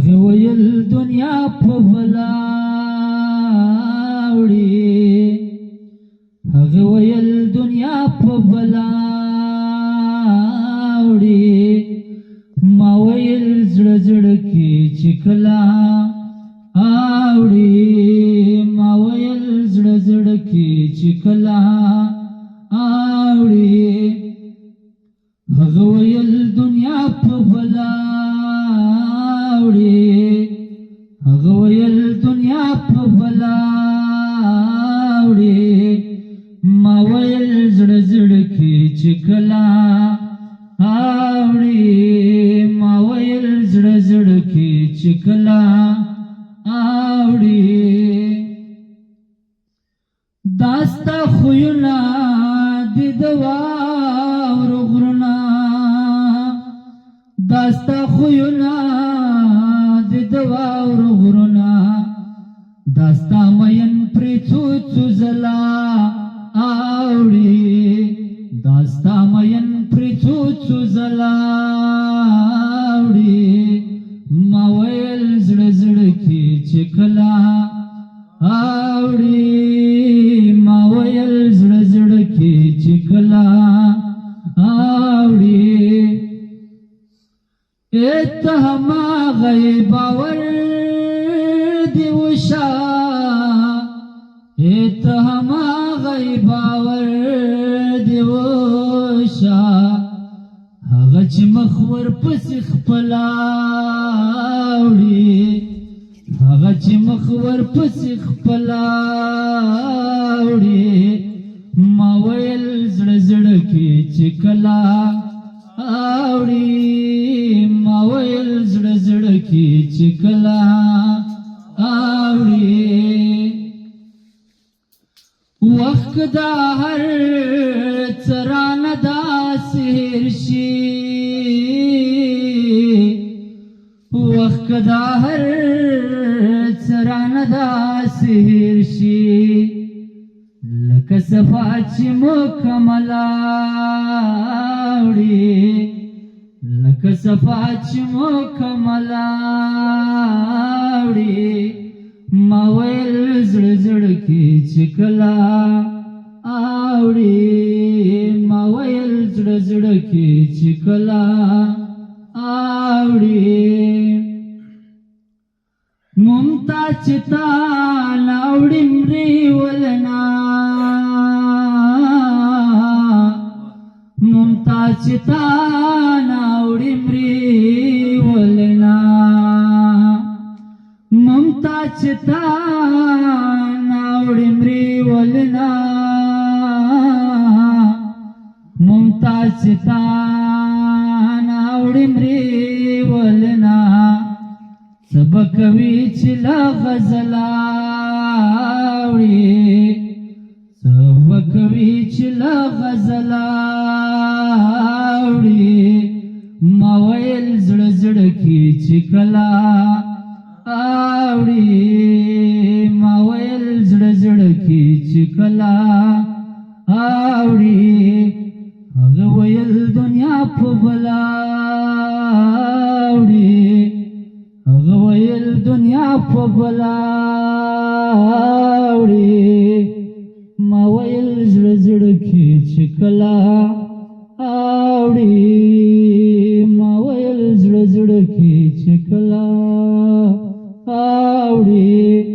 هغه ویل دنیا په بلا وړي هغه ویل دنیا په بلا وړي ما ویل زړه زړه کې چې کله اوړي ما ویل زړه زړه کې چې کله اوړي هغه ویل دنیا په بلا وړي هغه ویل دنیا په بلا وړي ما ویل زړه زړه کې چې کله اوړي ما ویل زړه زړه کې چې کله اوړي داستا خوینا د دواور غرنا داستا خوینا د دواور غرنا داستا مین پرې څو زلا اوړي داستا مین پرې څو زلا اوړي ما ویل زړه زړه کې چې کله اوړي ما ویل زړه زړه کې چې کله اوړي اتهما غیب باور دی وشا اتهما غیب باور دی وشا هغه چې مخور پسې خپلا وړي هغه چې مخور پسې خپلا وړي ما ویل زړه زړه کې چې کله اوړي ما ویل زړه زړه کې چې کله اوړي وخت دا هر څرانه داسې هېر شي وخت دا هر څرانه داسې هېر شي لکه صفا چې مکمله وړي لکه صفا چې مکمله وړي ما ویل زړه زړه کې چې کله اوړي ما ویل زړه زړه کې چې کله اوړي ممتاز چې تا ناوړي مري ولنا ممتاز چې تا ناوړي مري ولنا ممتاز چې تا ناوړي مري ولنا ممتاز چې تا ناوړي مري ولنا سبکوي چې لا غزلا وړي سبکوي چې لا غزلا وړي ما ویل زړه زړه کې چې کله اوړي ما ویل زړه زړه کې چې کله اوړي هغه ویل دنیا په بلا وړي هغه ویل دنیا په بلا وړي ما ویل زړه زړه کې چې کله اوړي ما ویل زړه زړه کې چې کله اوړي